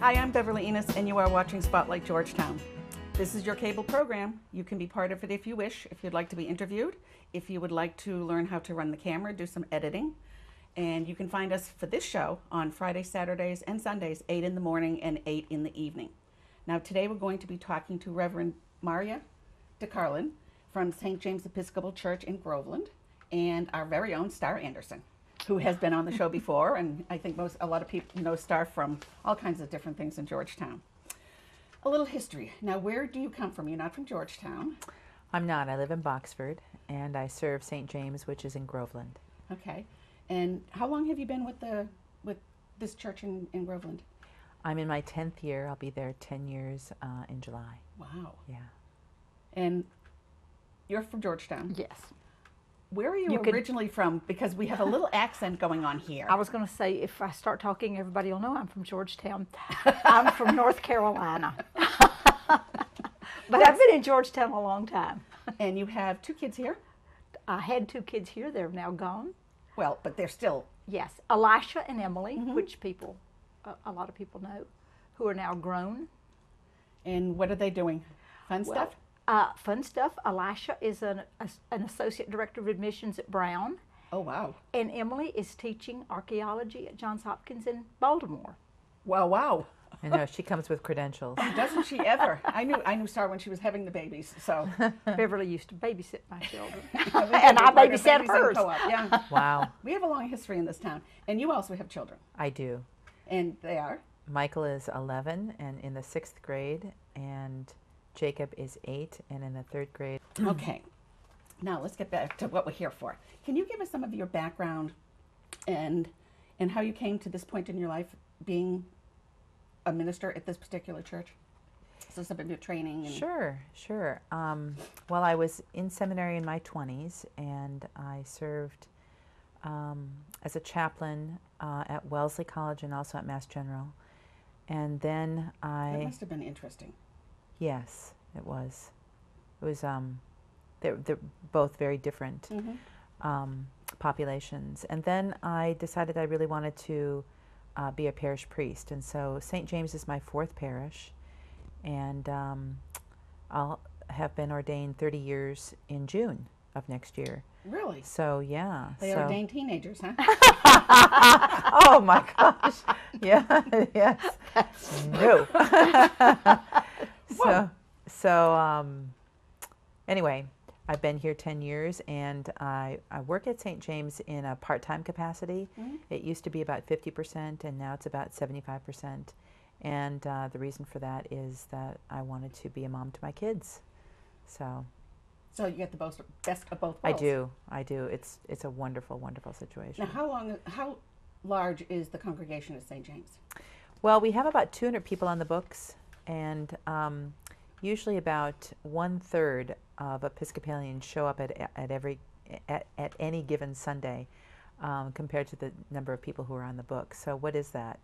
Hi, I'm Beverly Enos, and you are watching Spotlight Georgetown. This is your cable program. You can be part of it if you wish, if you'd like to be interviewed, if you would like to learn how to run the camera, do some editing. And you can find us for this show on Fridays, Saturdays, and Sundays, 8 in the morning and 8 in the evening. Now, today we're going to be talking to Reverend Maria DeCarlin from St. James Episcopal Church in Groveland, and our very own Star Anderson, who has been on the show before, and I think a lot of people know Star from all kinds of different things in Georgetown. A little history. Now, where do you come from? You're not from Georgetown. I'm not. I live in Boxford, and I serve St. James, which is in Groveland. Okay. And how long have you been with this church in Groveland? I'm in my 10th year. I'll be there 10 years in July. Wow. Yeah. And you're from Georgetown? Yes. Where are you originally from? Because we have a little accent going on here. I was going to say, if I start talking, everybody will know I'm from Georgetown. I'm from North Carolina. But I've been in Georgetown a long time. And you have 2 kids here? I had 2 kids here. They're now gone. Well, but they're still... Yes. Elisha and Emily, which a lot of people know, who are now grown. And what are they doing? Fun stuff? Fun stuff. Elisha is an associate director of admissions at Brown. Oh, wow. And Emily is teaching archaeology at Johns Hopkins in Baltimore. Wow, wow. I know, she comes with credentials. Doesn't she ever? I knew Star when she was having the babies, so. Beverly used to babysit my children. And I babysat hers. Yeah. Wow. We have a long history in this town. And you also have children. I do. And they are? Michael is 11 and in the 6th grade, and Jacob is 8 and in the 3rd grade. Okay. Now let's get back to what we're here for. Can you give us some of your background and how you came to this point in your life being a minister at this particular church? So some of your training. And Sure. Well, I was in seminary in my 20s, and I served as a chaplain at Wellesley College and also at Mass General. And then That must have been interesting. Yes, it was. It was. They're both very different populations. And then I decided I really wanted to be a parish priest, and so St. James is my 4th parish, and I'll have been ordained 30 years in June of next year. Really? So yeah. They ordained teenagers, huh? Oh my gosh. Yeah. Yes. No. Anyway, I've been here 10 years, and I work at St. James in a part-time capacity. It used to be about 50%, and now it's about 75%. And the reason for that is that I wanted to be a mom to my kids. So you get the best of both I worlds. I do. It's a wonderful, wonderful situation. Now, how large is the congregation at St. James? Well, we have about 200 people on the books, and usually about 1/3 of Episcopalians show up at any given Sunday, compared to the number of people who are on the book. So what is that?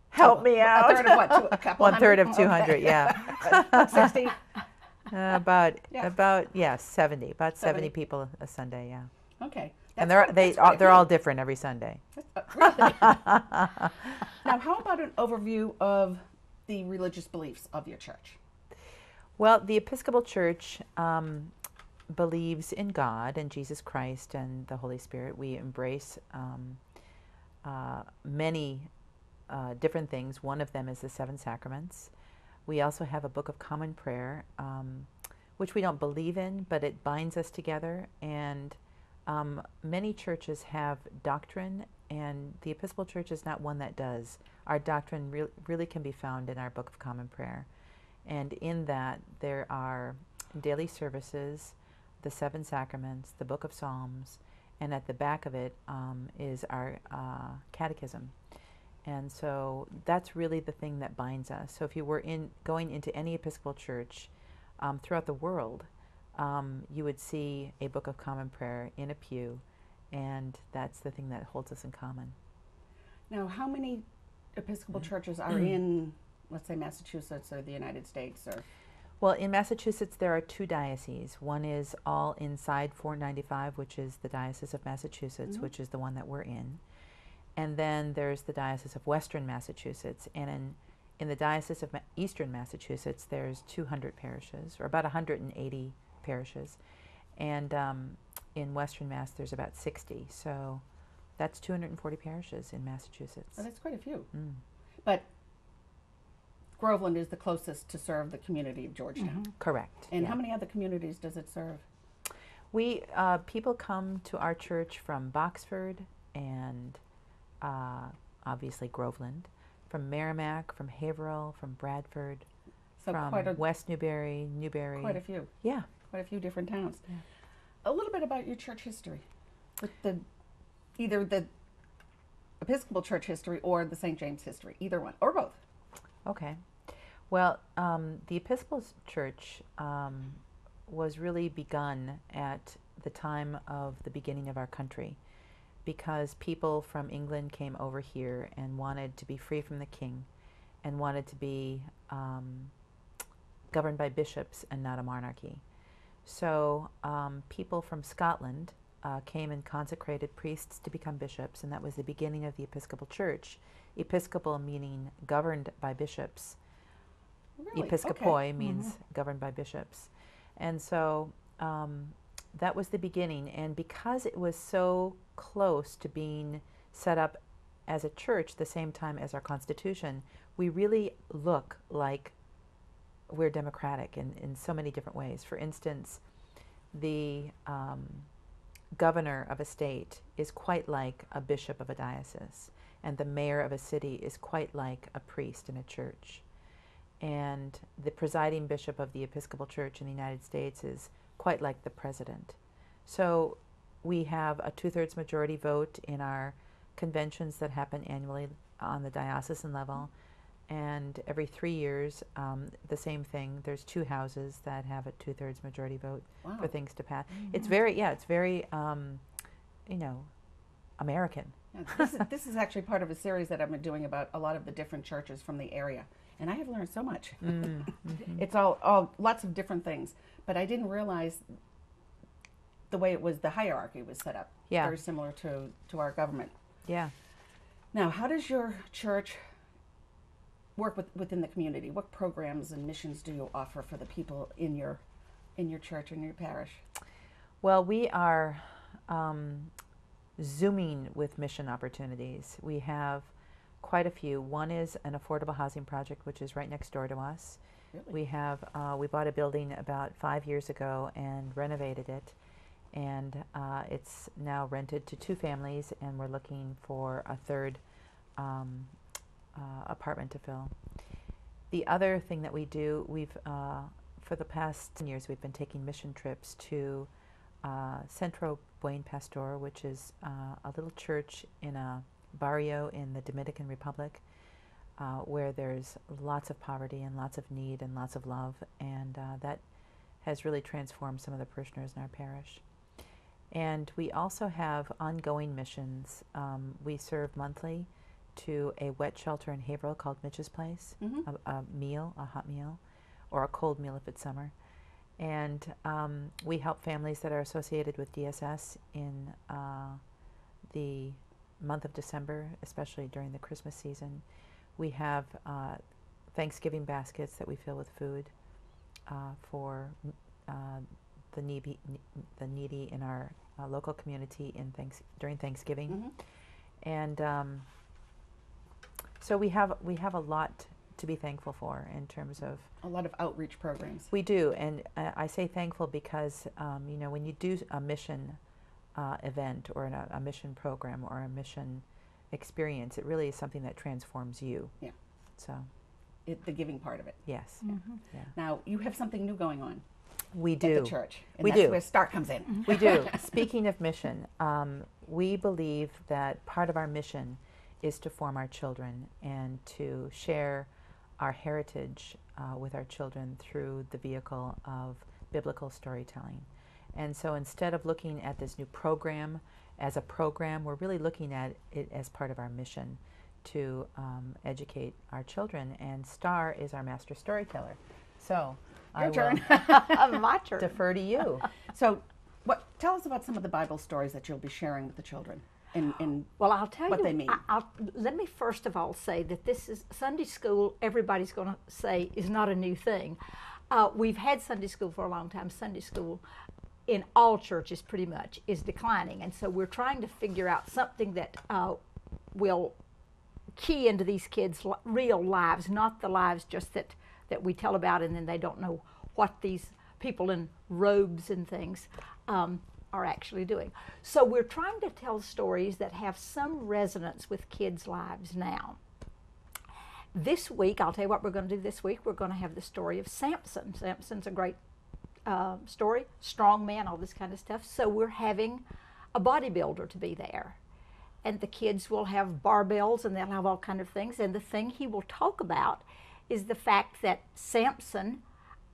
Help me out. 1/3 of what? A couple 1/3 of 200. Okay. Yeah. 60. About 70. About 70 70 people a Sunday. Yeah. Okay. And they're all different every Sunday. Really? Now, how about an overview of the religious beliefs of your church? Well, the Episcopal Church believes in God and Jesus Christ and the Holy Spirit. We embrace many different things. One of them is the 7 sacraments. We also have a Book of Common Prayer, which we don't believe in, but it binds us together. And many churches have doctrine, and the Episcopal Church is not one that does. Our doctrine really can be found in our Book of Common Prayer. And in that, there are daily services, the 7 sacraments, the Book of Psalms, and at the back of it is our catechism. And so that's really the thing that binds us. So if you were going into any Episcopal church throughout the world, you would see a Book of Common Prayer in a pew, and that's the thing that holds us in common. Now, how many Episcopal churches are in, let's say, Massachusetts or the United States? Or Well, in Massachusetts, there are 2 dioceses. One is all inside 495, which is the Diocese of Massachusetts, which is the one that we're in. And then there's the Diocese of Western Massachusetts. And in the Diocese of Eastern Massachusetts, there's 200 parishes, or about 180 parishes. And in Western Mass, there's about 60. So that's 240 parishes in Massachusetts. Well, that's quite a few. Mm. But Groveland is the closest to serve the community of Georgetown. Correct. And yeah. how many other communities does it serve? We people come to our church from Boxford and obviously Groveland, from Merrimack, from Haverhill, from Bradford, So from quite a West Newbury, quite a few. Yeah. Quite a few different towns. Yeah. A little bit about your church history, with either the Episcopal Church history or the St. James history, either one or both. Okay. Well, the Episcopal Church was really begun at the time of the beginning of our country, because people from England came over here and wanted to be free from the king and wanted to be governed by bishops and not a monarchy. So people from Scotland came and consecrated priests to become bishops, and that was the beginning of the Episcopal Church. Episcopal meaning governed by bishops. Really? Episcopoi Okay. means governed by bishops. And so that was the beginning. And because it was so close to being set up as a church the same time as our Constitution, we really look like we're democratic in so many different ways. For instance, the governor of a state is quite like a bishop of a diocese, and the mayor of a city is quite like a priest in a church. And the presiding bishop of the Episcopal Church in the United States is quite like the president. So we have a 2/3 majority vote in our conventions that happen annually on the diocesan level. And every 3 years, the same thing. There's 2 houses that have a 2/3 majority vote Wow. for things to pass. It's very, American. Yeah, this is actually part of a series that I've been doing about a lot of the different churches from the area. And I have learned so much. It's all lots of different things. But I didn't realize the way the hierarchy was set up. Yeah. Very similar to our government. Yeah. Now, how does your church work within the community? What programs and missions do you offer for the people in your church and your parish? Well, we are zooming with mission opportunities. We have quite a few. One is an affordable housing project, which is right next door to us. Really? We bought a building about 5 years ago and renovated it, and it's now rented to 2 families, and we're looking for a 3rd apartment to fill. The other thing that we do, for the past 10 years, we've been taking mission trips to Centro Buen Pastor, which is a little church in a barrio in the Dominican Republic, where there's lots of poverty and lots of need and lots of love, and that has really transformed some of the parishioners in our parish. And we also have ongoing missions. We serve monthly to a wet shelter in Haverhill called Mitch's Place, a hot meal, or a cold meal if it's summer. And we help families that are associated with DSS in the month of December, especially during the Christmas season. We have Thanksgiving baskets that we fill with food for the needy in our local community during Thanksgiving. And so we have a lot to be thankful for in terms of A lot of outreach programs. we do, and I say thankful because when you do a mission event or a mission program or a mission experience, it really is something that transforms you. Yeah. So The giving part of it. yes, yeah, Now, you have something new going on we at do. the church. And We that's do. where START comes in. We do. Speaking of mission, we believe that part of our mission is to form our children and to share our heritage with our children through the vehicle of biblical storytelling. And so instead of looking at this new program as a program, we're really looking at it as part of our mission to educate our children. And Star is our master storyteller. So I Your turn. will My turn. defer to you. So, tell us about some of the Bible stories that you'll be sharing with the children. and Well, I'll tell what you, they mean. Let me first of all say that this is Sunday school, everybody's going to say, is not a new thing. We've had Sunday school for a long time. Sunday school in all churches pretty much is declining. And so we're trying to figure out something that will key into these kids' real lives, not the lives just that we tell about and then they don't know what these people in robes and things are actually doing. So we're trying to tell stories that have some resonance with kids' lives now. This week, I'll tell you what we're going to do this week. We're going to have the story of Samson. Samson's a great story, strong man, all this kind of stuff. So we're having a bodybuilder to be there. And the kids will have barbells and they'll have all kind of things. And the thing he will talk about is the fact that Samson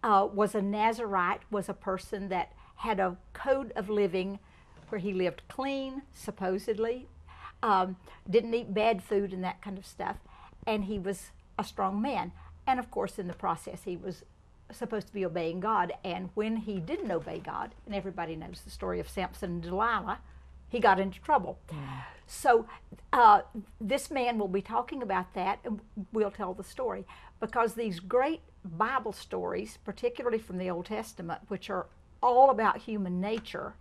was a Nazarite, was a person that had a code of living where he lived clean, supposedly, didn't eat bad food and that kind of stuff, and he was a strong man. And of course, in the process, he was supposed to be obeying God, and when he didn't obey God, and everybody knows the story of Samson and Delilah, he got into trouble. So this man will be talking about that, and we'll tell the story, because these great Bible stories, particularly from the Old Testament, which are all about human nature,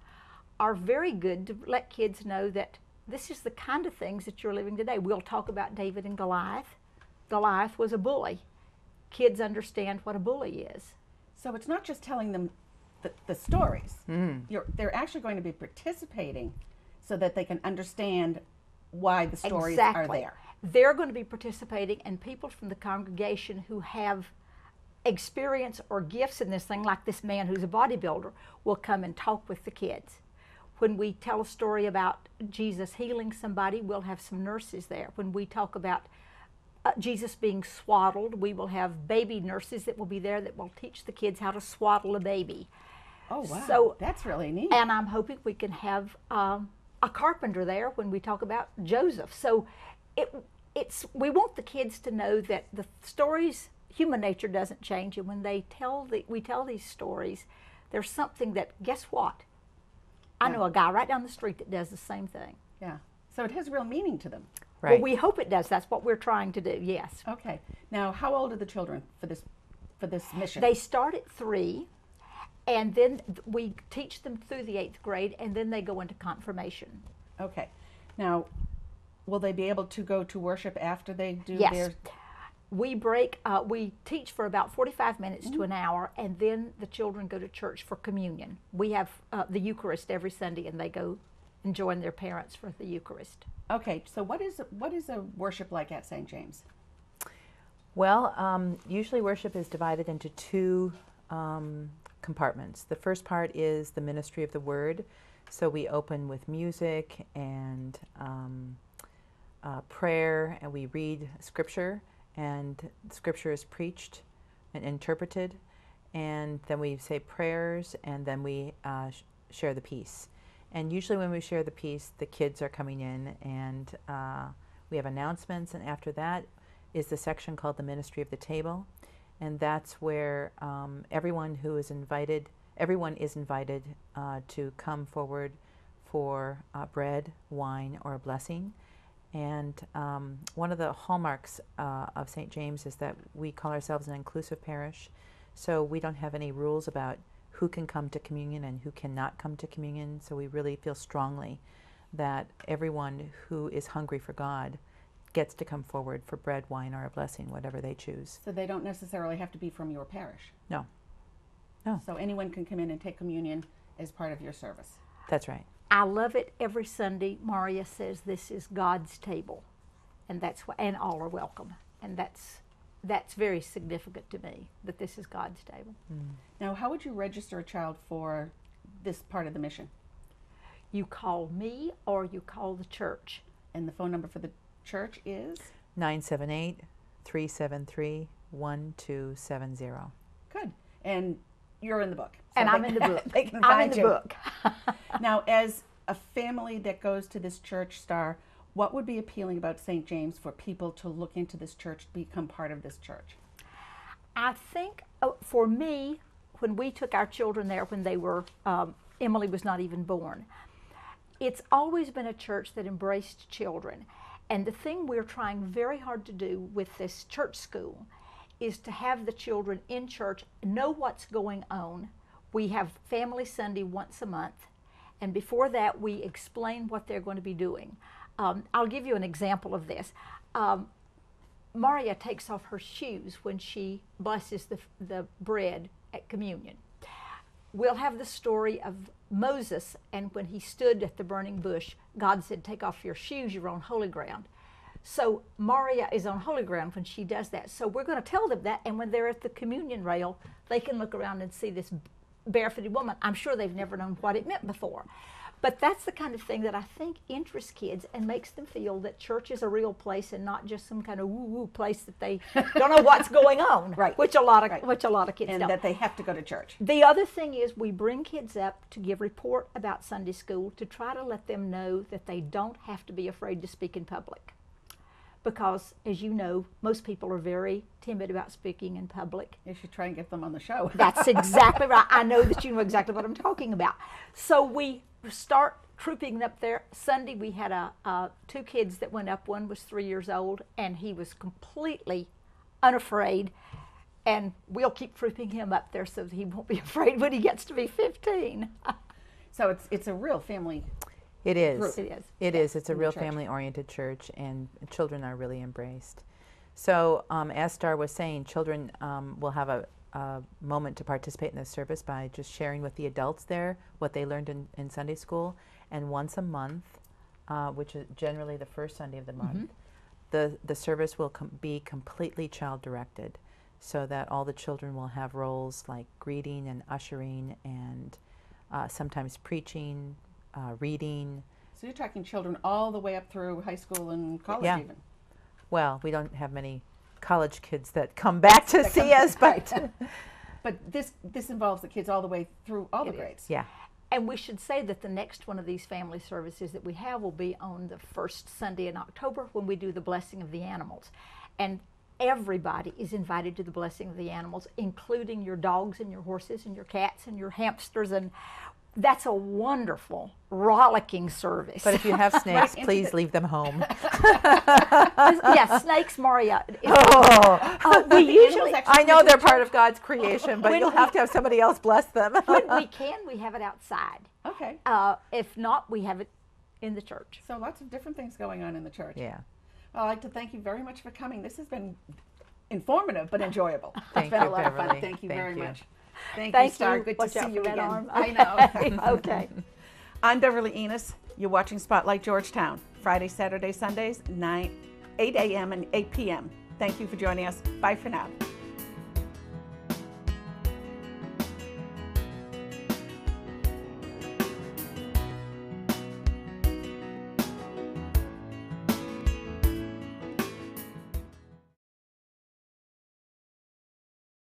are very good to let kids know that this is the kind of things that you're living today. We'll talk about David and Goliath. Goliath was a bully. Kids understand what a bully is. So it's not just telling them the stories. They're actually going to be participating so that they can understand why the stories are there. They're going to be participating, and people from the congregation who have experience or gifts in this thing, like this man who's a bodybuilder, will come and talk with the kids. When we tell a story about Jesus healing somebody, we'll have some nurses there. When we talk about Jesus being swaddled, we will have baby nurses that will be there that will teach the kids how to swaddle a baby. Oh, wow. So, that's really neat. And I'm hoping we can have a carpenter there when we talk about Joseph. So we want the kids to know that the stories, human nature doesn't change, and when we tell these stories, there's something that, guess what? I know a guy right down the street that does the same thing. Yeah. So it has real meaning to them. Right. Well, we hope it does. That's what we're trying to do, yes. Okay. Now, how old are the children for this mission? They start at 3, and then we teach them through the 8th grade, and then they go into confirmation. Okay. Now, will they be able to go to worship after they do Yes. their... We teach for about 45 minutes to an hour, and then the children go to church for communion. We have the Eucharist every Sunday, and they go and join their parents for the Eucharist. Okay, so what is a worship like at St. James? Well, usually worship is divided into 2 compartments. The first part is the ministry of the Word. So we open with music and prayer, and we read Scripture, and Scripture is preached and interpreted, and then we say prayers, and then we share the peace. And usually when we share the peace, the kids are coming in, and we have announcements, and after that is the section called the Ministry of the Table, and that's where everyone is invited to come forward for bread, wine, or a blessing. And one of the hallmarks of St. James is that we call ourselves an inclusive parish, so we don't have any rules about who can come to communion and who cannot come to communion. So we really feel strongly that everyone who is hungry for God gets to come forward for bread, wine, or a blessing, whatever they choose. So they don't necessarily have to be from your parish? No. No. So anyone can come in and take communion as part of your service? That's right. I love it. Every Sunday, Maria says this is God's table, and and all are welcome. And that's very significant to me, that this is God's table. Now, how would you register a child for this part of the mission? You call me or you call the church. And the phone number for the church is? 978-373-1270. Good. And you're in the book. And I'm in the book. They can I'm in find the you. book. Now, as a family that goes to this church, Star, what would be appealing about St. James for people to look into this church, become part of this church? I think for me, when we took our children there when they were, Emily was not even born, It's always been a church that embraced children. And the thing we're trying very hard to do with this church school is to have the children in church know what's going on. We have Family Sunday once a month, and before that we explain what they're going to be doing. I'll give you an example of this. Maria takes off her shoes when she blesses the bread at communion. We'll have the story of Moses, and when he stood at the burning bush, God said, take off your shoes, you're on holy ground. So Maria is on holy ground when she does that. So we're going to tell them that, and when they're at the communion rail, they can look around and see this barefooted woman. I'm sure they've never known what it meant before. But that's the kind of thing that I think interests kids and makes them feel that church is a real place and not just some kind of woo-woo place that they don't know what's going on, Right. which a lot of kids And don't. that they have to go to church. The other thing is we bring kids up to give report about Sunday school to try to let them know that they don't have to be afraid to speak in public. Because, as you know, most people are very timid about speaking in public. You should try and get them on the show. That's exactly right. I know that you know exactly what I'm talking about. So we start trooping up there. Sunday we had two kids that went up. One was 3 years old, and he was completely unafraid. And we'll keep trooping him up there so that he won't be afraid when he gets to be 15. So it's a real family. It is. It is. It is. It's a In the real church. family-oriented church, and children are really embraced. So, as Star was saying, children will have a moment to participate in this service by just sharing with the adults there what they learned in Sunday school. And once a month, which is generally the first Sunday of the month, the service will be completely child-directed, so that all the children will have roles like greeting and ushering and sometimes preaching, reading. So you're talking children all the way up through high school and college Yeah. even. Well, we don't have many college kids that come back to see us, but But this involves the kids all the way through all the It is. grades. yeah. And we should say that the next one of these family services that we have will be on the first Sunday in October when we do the blessing of the animals. And everybody is invited to the blessing of the animals, including your dogs and your horses and your cats and your hamsters. And that's a wonderful, rollicking service. But if you have snakes, into please the- leave them home. Yes, snakes, Maria. Oh. We usually, I know they're part of God's creation, but When you'll have to have somebody else bless them. when we can, we have it outside. Okay. If not, we have it in the church. So lots of different things going on in the church. Yeah. Well, I'd like to thank you very much for coming. This has been informative but enjoyable. Thank It's been you, a lot of fun. Beverly. Thank you Thank very you. much. Thank Thank you, Star. you. Good Watch to out see for you that again. arm. I know. Okay. I'm Beverly Enos. You're watching Spotlight Georgetown, Friday, Saturday, Sundays, 8 a.m. and 8 p.m. Thank you for joining us. Bye for now.